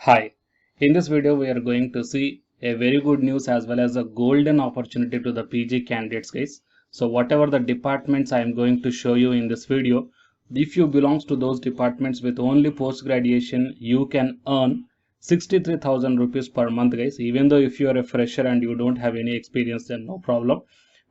Hi, in this video we are going to see a very good news as well as a golden opportunity to the PG candidates guys. So whatever the departments I am going to show you in this video, if you belongs to those departments with only post graduation, you can earn 63,000 rupees per month guys. Even though if you are a fresher and you don't have any experience, then no problem.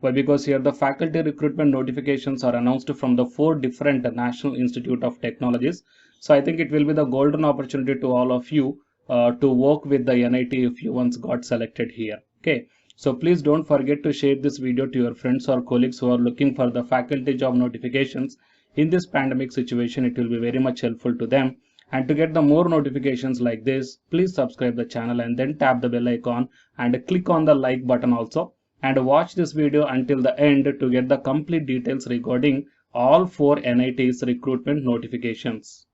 But because here the faculty recruitment notifications are announced from the 4 different National Institute of Technologies. So I think it will be the golden opportunity to all of you to work with the NIT if you once got selected here. Okay, so please don't forget to share this video to your friends or colleagues who are looking for the faculty job notifications. In this pandemic situation, it will be very much helpful to them. And to get the more notifications like this, please subscribe the channel and then tap the bell icon and click on the like button also. And watch this video until the end to get the complete details regarding all 4 NIT's recruitment notifications.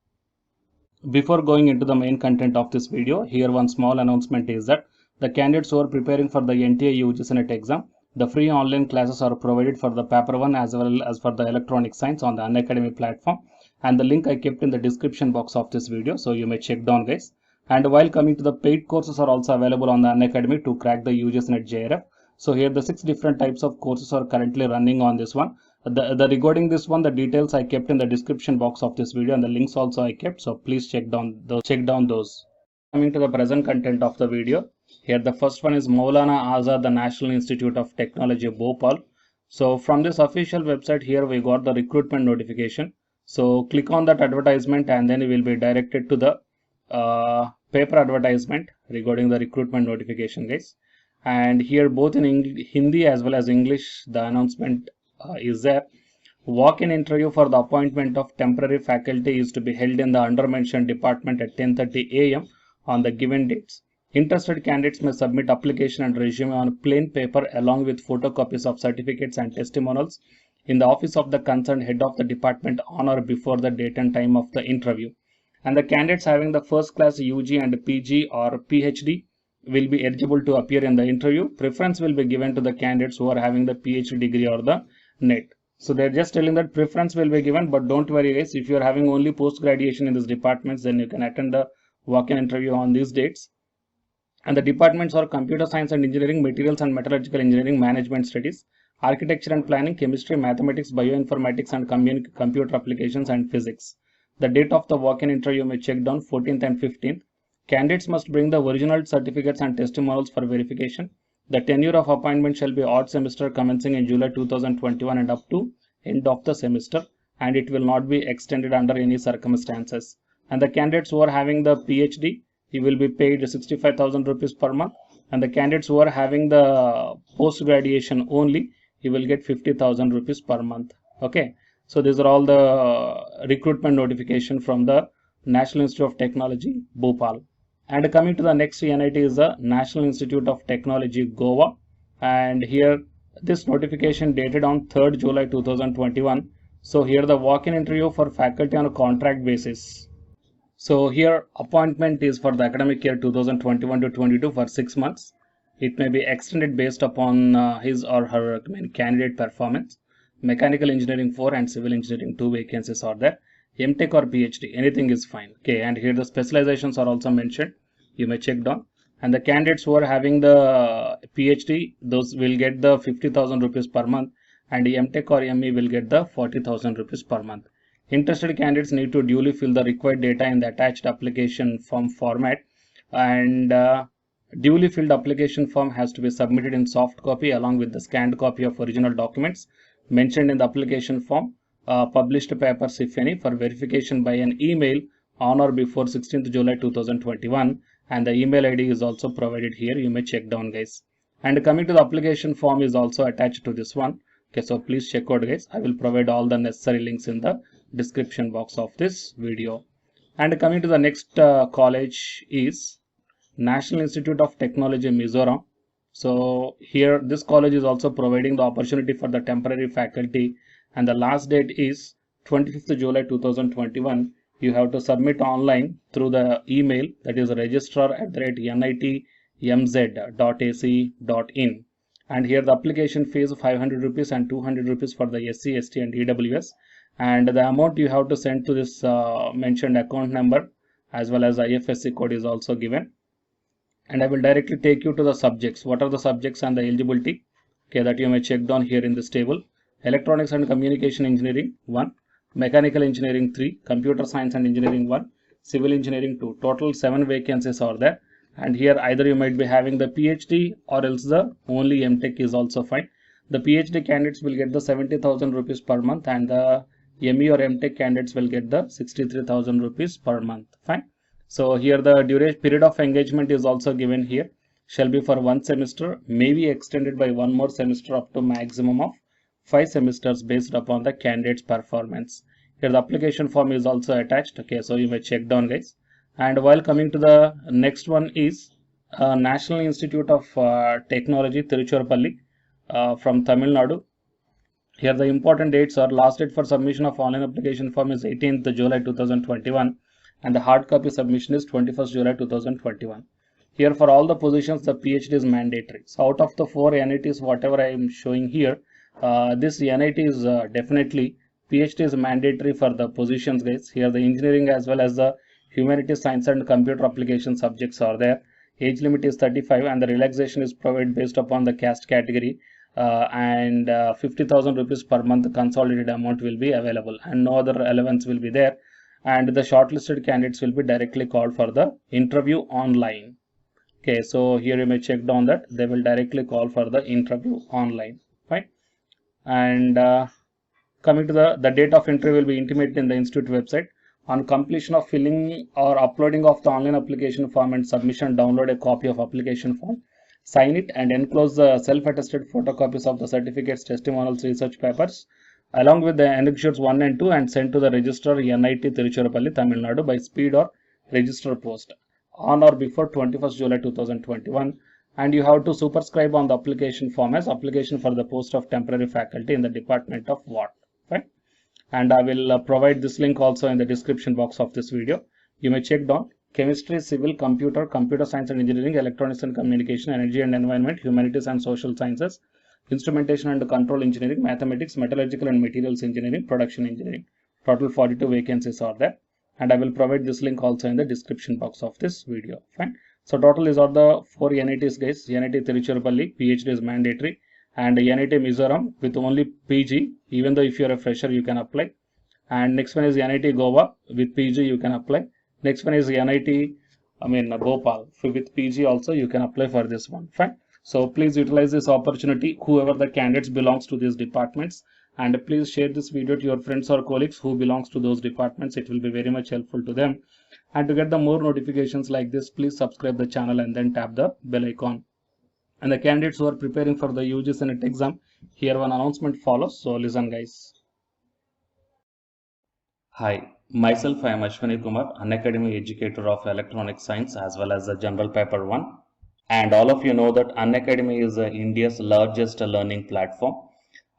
Before going into the main content of this video, here one small announcement is that the candidates who are preparing for the NTA UGC NET exam, the free online classes are provided for the paper 1 as well as for the electronic science on the Unacademy platform, and the link I kept in the description box of this video, so you may check down guys. And while coming to the paid courses are also available on the Unacademy to crack the UGC NET JRF. So here the 6 different types of courses are currently running on this one. The regarding this one, the details I kept in the description box of this video and the links also I kept, so please check down those. Coming to the present content of the video, here the first one is Maulana Azad, the National Institute of Technology, Bhopal. So from this official website, here we got the recruitment notification. So click on that advertisement and then you will be directed to the paper advertisement regarding the recruitment notification guys. And here both in Hindi as well as English, the announcement is there. Walk-in interview for the appointment of temporary faculty is to be held in the under-mentioned department at 10:30 a.m. on the given dates. Interested candidates may submit application and resume on plain paper along with photocopies of certificates and testimonials in the office of the concerned head of the department on or before the date and time of the interview. And the candidates having the first class UG and PG or PhD will be eligible to appear in the interview. Preference will be given to the candidates who are having the PhD degree or the NET. So they're just telling that preference will be given, but don't worry guys, if you're having only post graduation in these departments, then you can attend the walk-in interview on these dates. And the departments are computer science and engineering, materials and metallurgical engineering, management studies, architecture and planning, chemistry, mathematics, bioinformatics and computer applications and physics. The date of the walk-in interview may check down 14th and 15th. Candidates must bring the original certificates and testimonials for verification. The tenure of appointment shall be odd semester commencing in July 2021 and up to end of the semester, and it will not be extended under any circumstances. And the candidates who are having the PhD, he will be paid 65,000 rupees per month, and the candidates who are having the post graduation only, he will get 50,000 rupees per month. Okay, so these are all the recruitment notification from the National Institute of Technology, Bhopal. And coming to the next NIT is the National Institute of Technology, Goa. And here this notification dated on 3rd July 2021. So here the walk-in interview for faculty on a contract basis. So here appointment is for the academic year 2021 to 22 for 6 months. It may be extended based upon his or her candidate performance. Mechanical engineering 4 and civil engineering 2 vacancies are there. MTech or PhD, anything is fine. Okay, and here the specializations are also mentioned. You may check down. And the candidates who are having the PhD, those will get the 50,000 rupees per month, and MTech or ME will get the 40,000 rupees per month. Interested candidates need to duly fill the required data in the attached application form format, and duly filled application form has to be submitted in soft copy along with the scanned copy of original documents mentioned in the application form. Published papers if any for verification by an email on or before 16th July 2021, and the email ID is also provided here. You may check down guys. And coming to the application form is also attached to this one. Okay, so please check out guys. I will provide all the necessary links in the description box of this video. And coming to the next college is National Institute of Technology, Mizoram. So here this college is also providing the opportunity for the temporary faculty, and the last date is 25th July 2021. You have to submit online through the email, that is registrar@nitmz.ac.in. And here the application fees 500 rupees and 200 rupees for the SC, ST and EWS. And the amount you have to send to this mentioned account number as well as IFSC code is also given. And I will directly take you to the subjects. What are the subjects and the eligibility? Okay, that you may check down here in this table. Electronics and Communication Engineering 1, Mechanical Engineering 3, Computer Science and Engineering 1, Civil Engineering 2. Total 7 vacancies are there. And here either you might be having the PhD or else the only MTech is also fine. The PhD candidates will get the 70,000 rupees per month, and the ME or MTech candidates will get the 63,000 rupees per month. Fine. So here the duration period of engagement is also given here. Shall be for 1 semester, may be extended by 1 more semester up to maximum of 5 semesters based upon the candidate's performance. Here the application form is also attached. Okay, so you may check down, guys. And while coming to the next one is National Institute of Technology, Tiruchirappalli, from Tamil Nadu. Here the important dates are: last date for submission of online application form is 18th July 2021, and the hard copy submission is 21st July 2021. Here for all the positions the PhD is mandatory. So out of the 4 NITs whatever I am showing here, this NIT is definitely PhD is mandatory for the positions, guys. Here the engineering as well as the humanities, science and computer application subjects are there. Age limit is 35 and the relaxation is provided based upon the caste category. And 50,000 rupees per month consolidated amount will be available, and no other allowance will be there. And the shortlisted candidates will be directly called for the interview online. Okay, so here you may check down that they will directly call for the interview online. Fine. And coming to the date of interview will be intimated in the institute website. On completion of filling or uploading of the online application form and submission, download a copy of application form, sign it and enclose the self-attested photocopies of the certificates, testimonials, research papers along with the annexures 1 and 2 and send to the registrar NIT Tiruchirappalli, Tamil Nadu by speed or register post on or before 21st July 2021. And you have to superscribe on the application form as application for the post of temporary faculty in the Department of What. Right? And I will provide this link also in the description box of this video. You may check down chemistry, civil, computer, computer science and engineering, electronics and communication, energy and environment, humanities and social sciences, instrumentation and control engineering, mathematics, metallurgical and materials engineering, production engineering. Total 42 vacancies are there. And I will provide this link also in the description box of this video. Fine. So total is all the 4 NITs, guys. NIT Tiruchirappalli, PhD is mandatory. And NIT Mizoram with only PG, even though if you are a fresher you can apply. And next one is NIT Goa with PG you can apply. Next one is NIT Bhopal with PG also you can apply for this one. Fine. So please utilize this opportunity, whoever the candidates belongs to these departments, and please share this video to your friends or colleagues who belongs to those departments. It will be very much helpful to them. And to get the more notifications like this, please subscribe the channel and then tap the bell icon. And the candidates who are preparing for the UG Senate exam, here one announcement follows. So listen, guys. Hi, myself I am Ashwani Kumar, Unacademy educator of electronic science as well as the general paper 1. And all of you know that Unacademy is India's largest learning platform.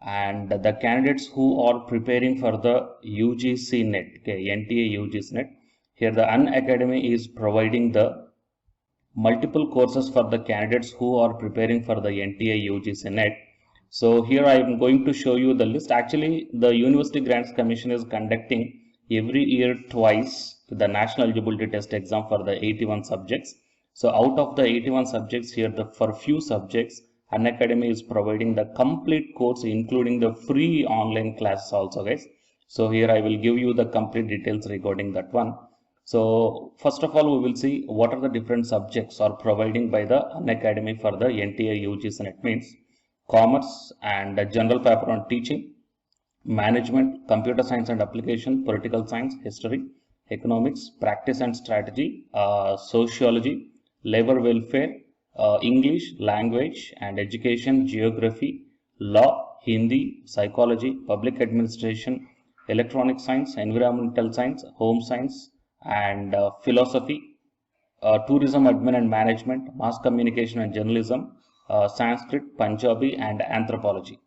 And the candidates who are preparing for the UGC NET, okay, NTA UGC NET, here the Unacademy is providing the multiple courses for the candidates who are preparing for the NTA UGC NET. So here I am going to show you the list. Actually, the University Grants Commission is conducting every year twice the National Eligibility Test exam for the 81 subjects. So out of the 81 subjects here, for few subjects, Unacademy is providing the complete course, including the free online classes also, guys. So here I will give you the complete details regarding that one. So first of all, we will see what are the different subjects are providing by the Unacademy for the NTA UGC NET. Means commerce and general paper on teaching, management, computer science and application, political science, history, economics, practice and strategy, sociology, labor welfare, English, language and education, geography, law, Hindi, psychology, public administration, electronic science, environmental science, home science and philosophy, tourism admin and management, mass communication and journalism, Sanskrit, Punjabi and anthropology.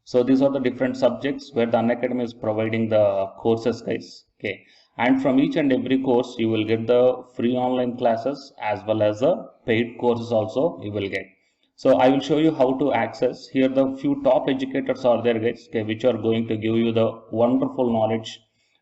So these are the different subjects where the Unacademy is providing the courses, guys. Okay. And from each and every course, you will get the free online classes as well as the paid courses also you will get. So I will show you how to access. Here the few top educators are there, guys, okay, which are going to give you the wonderful knowledge.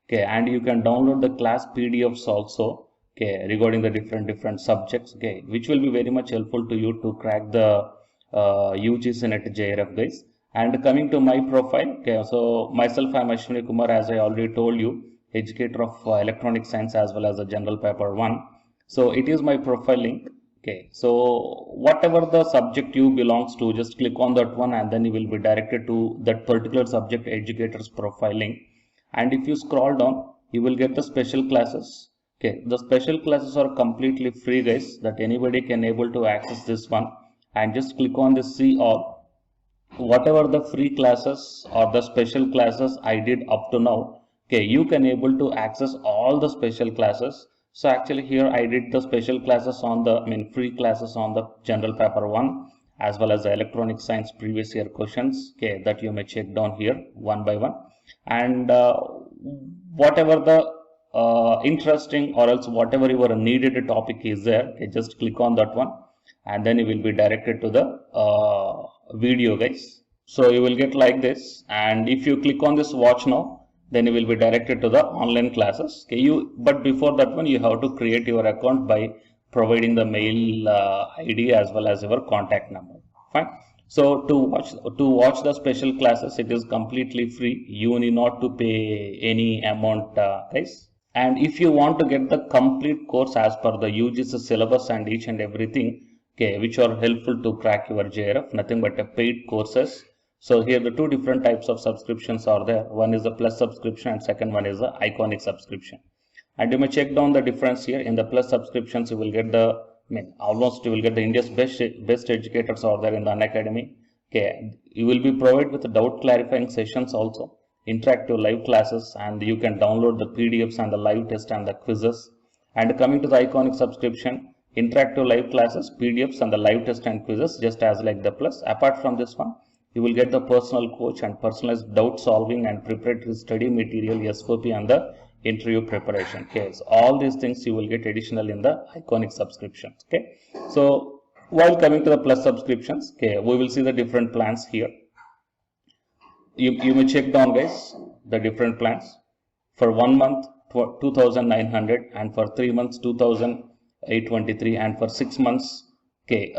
Okay, and you can download the class PDFs also okay, regarding the different subjects, okay, which will be very much helpful to you to crack the UGC NET JRF, guys. And coming to my profile, okay, so myself, I'm Ashwini Kumar, as I already told you, educator of electronic science as well as the general paper 1. So it is my profile link. Okay, so whatever the subject you belongs to, just click on that one and then you will be directed to that particular subject educator's profile link. And if you scroll down, you will get the special classes. Okay, the special classes are completely free, guys, that anybody can able to access this one. And just click on this see all. Whatever the free classes or the special classes I did up to now, okay, you can able to access all the special classes. So actually here I did the special classes on the, free classes on the general paper 1 as well as the electronic science previous year questions, okay, that you may check down here one by one. And whatever the interesting or else whatever your needed topic is there, okay, just click on that one and then you will be directed to the video, guys. So you will get like this, and if you click on this watch now, then you will be directed to the online classes. Okay, but before that one, you have to create your account by providing the mail ID as well as your contact number. Fine. So to watch the special classes, it is completely free. You need not to pay any amount, guys. And if you want to get the complete course as per the UGC syllabus and each and everything, okay, which are helpful to crack your JRF, nothing but a paid courses. So here the two different types of subscriptions are there. One is the plus subscription and second one is the iconic subscription. And you may check down the difference here. In the plus subscriptions, you will get the, almost you will get the India's best educators are there in the Unacademy. Okay, you will be provided with the doubt clarifying sessions also, interactive live classes, and you can download the PDFs and the live test and the quizzes. And coming to the iconic subscription, interactive live classes, PDFs and the live test and quizzes, just as like the plus. Apart from this one, you will get the personal coach and personalized doubt solving and preparatory study material, SOP, and the interview preparation. Okay, so all these things you will get additional in the iconic subscriptions. Okay, so while coming to the plus subscriptions, okay, we will see the different plans here. You may check down, guys, the different plans. For 1 month 2,900, and for 3 months 2,823, and for 6 months, okay,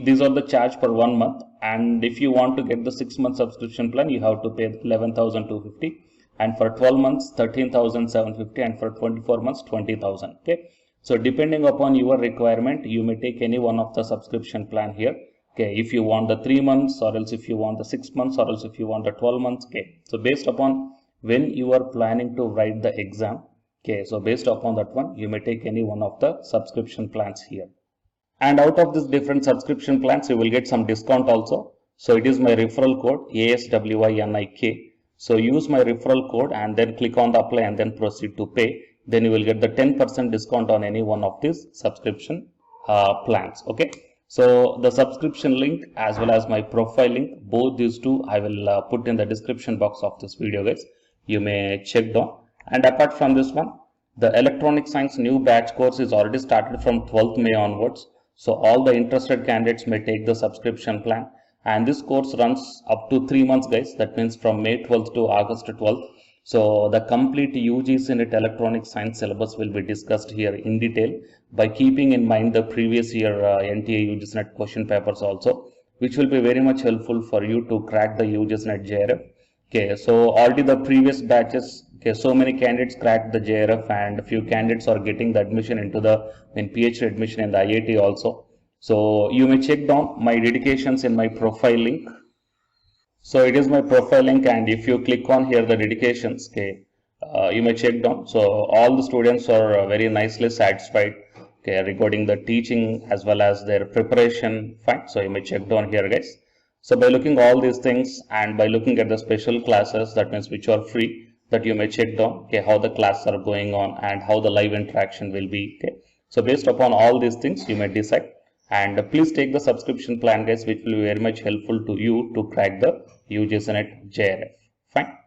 these are the charge per 1 month. And if you want to get the 6-month subscription plan, you have to pay 11,250, and for 12 months 13,750, and for 24 months 20,000. Okay, so depending upon your requirement, you may take any one of the subscription plan here. Okay, if you want the 3 months, or else if you want the 6 months, or else if you want the 12 months. Okay, so based upon when you are planning to write the exam, okay, so based upon that one, you may take any one of the subscription plans here. And out of these different subscription plans, you will get some discount also. So it is my referral code ASWINIK. So use my referral code and then click on the apply and then proceed to pay. Then you will get the 10% discount on any one of these subscription plans. Okay. So the subscription link as well as my profile link, both these two I will put in the description box of this video, guys. You may check down. And apart from this one, the electronic science new batch course is already started from 12th May onwards. So all the interested candidates may take the subscription plan, and this course runs up to 3 months, guys. That means from May 12th to August 12th. So the complete UGC NET electronic science syllabus will be discussed here in detail by keeping in mind the previous year NTA UGC NET question papers also, which will be very much helpful for you to crack the UGC NET JRF. Okay, so already the previous batches, okay, so many candidates cracked the JRF, and a few candidates are getting the admission into the PhD admission in the IIT also. So you may check down my dedications in my profile link. So it is my profile link, and if you click on here the dedications, okay, you may check down. So all the students are very nicely satisfied, okay, regarding the teaching as well as their preparation. Fine. So you may check down here, guys. So by looking all these things and by looking at the special classes, that means which are free, that you may check down, okay, how the classes are going on and how the live interaction will be. Okay, so based upon all these things, you may decide. And please take the subscription plan, guys, which will be very much helpful to you to crack the UGC NET JRF. Fine.